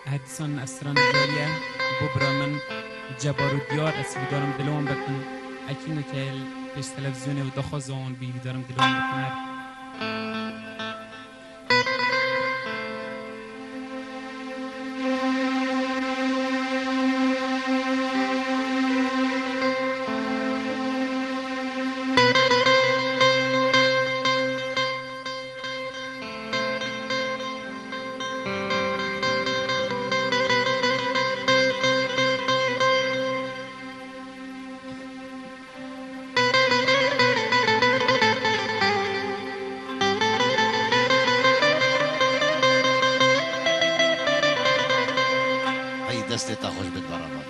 هدسان اسران جاریه ببرا من جبار و دیار اسوی دارم دلوم بکن اکینو که پیش تلویزیونه و دخوازان بیوی دارم دلوم بکنر دستت خوش بد برابر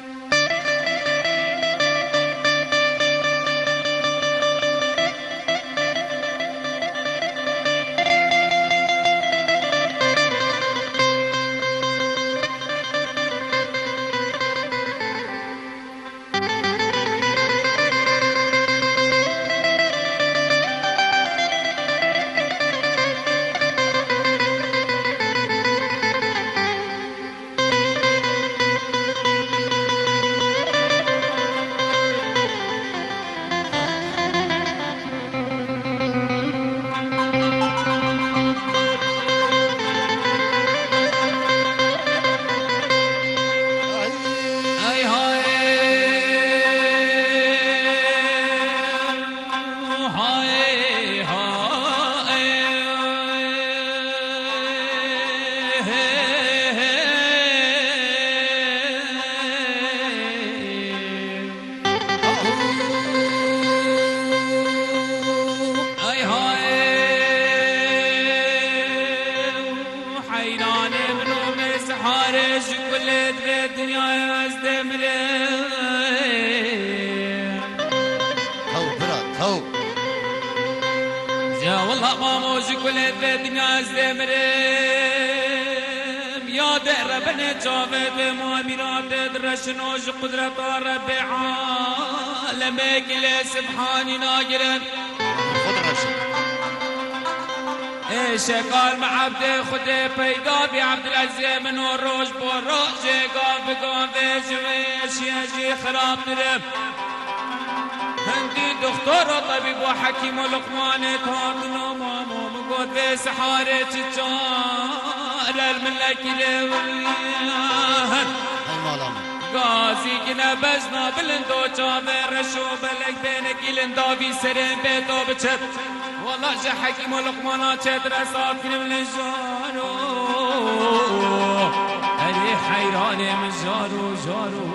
والله ما موجي كل الدنيا زمرم يا در بني جاوب ما ميراب درش نوج قدرت رب عالم كل سبحاني ناقرن شقال مع عبد خدي پیدا بي عبد العزيز من روج بروج قال بقام بجويش يجي خراب درم هندي دكتور وطبيب وحكيم ولقمان تهاتنا ماما مقود بسحارة تجار الملك لوليان غازي كنا بزنا بلندو جابر رشو بلك بينك لندا في سرين بيتو بچت والله جا حكيم ولقمان تدرسات من الجارو هذه حيراني من جارو جارو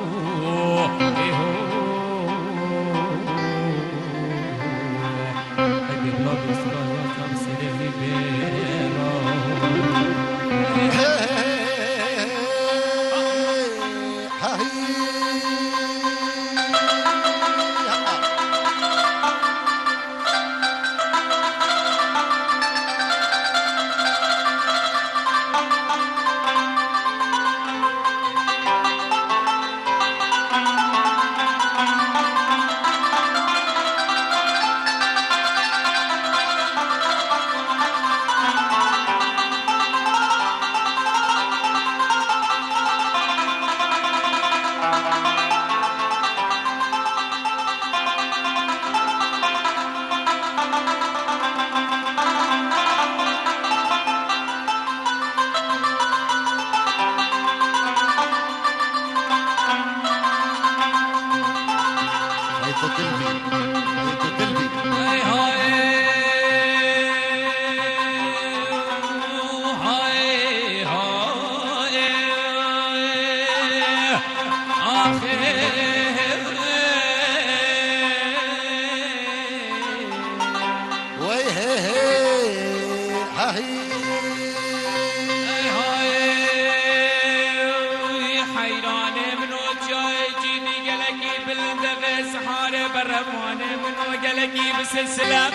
برمانه منو قلقي بسلسلة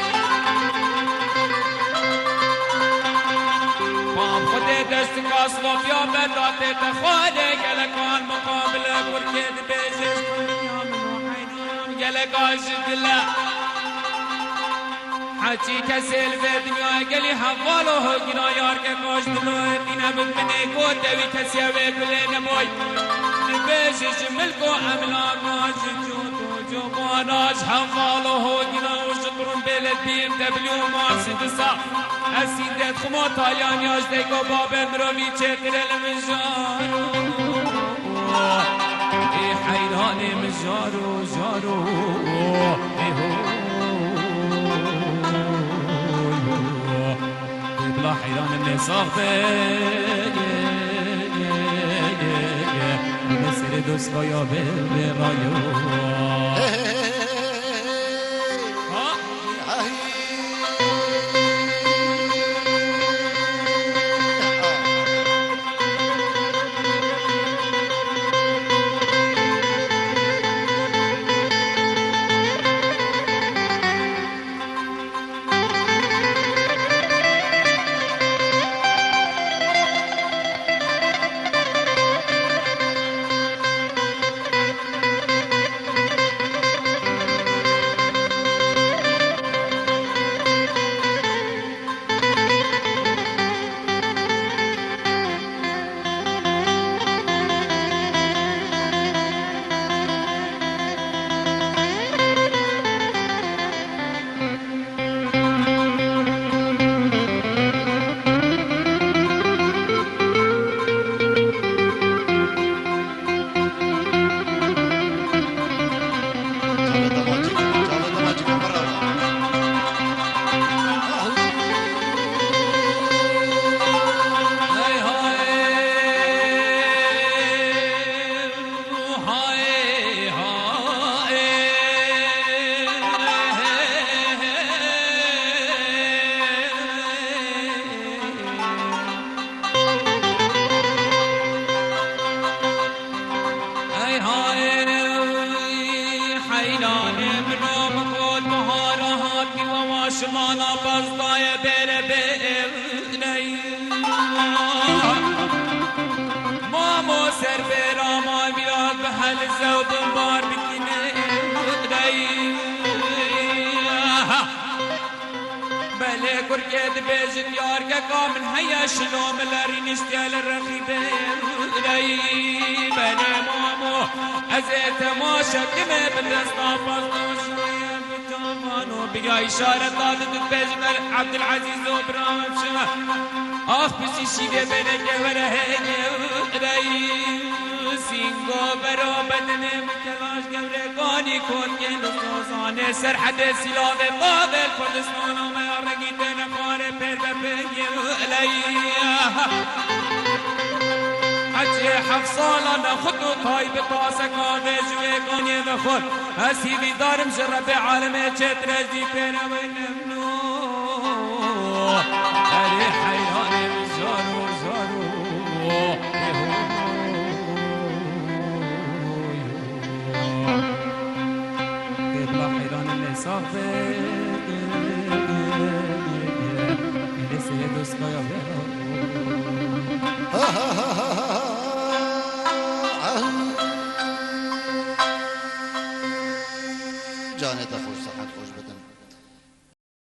بام خدي دست قاصلوف يا بداتي تخالي قلقان مقابلة وركد بيجز يا منو حينام قلق عاشق الله حچی کسل به دنیا گلی حوال و گیرا یار که کاش دلو دینه بمنه گود دوی کسی اوه کلی نبای نبیشش ملکو املاک ناش جو باناش حوال و گیرا و شطرون بلد بیم دبلیو مارسی دسا اسیدت خمو تایان یاش دیگو بابل مروی چکرل مجارو ای حیران مجارو جارو ای بلا حیران نساخته سر دوست بایا به رایو شمانا بزدای بره بینی مامو سر بیراما بیاد به حل زودن بار بکنه بله کرکت بیجن یار که کامن هیا شلوم لاری نشتیال رخیبه بله مامو از اعتماشا کمه بلسنا بزدوشوی و بیا اشاره داده تو پیجمر عبدالعزیز و برام شما آخ بسی شیده بینه که وره رئی سینگو برو بدنه مکلاش گورگانی کن گل روزانه سرحد سلاح قابل کردستان و میارگی دن خواره پر بپیه حجی 7 سالانه خود و تای به تاسکا و جوی گانی و خود حسیبی دارم جرب عالمه چت رجی پیره و نمنو اری حیران زارو زارو قبلا حیران نصافه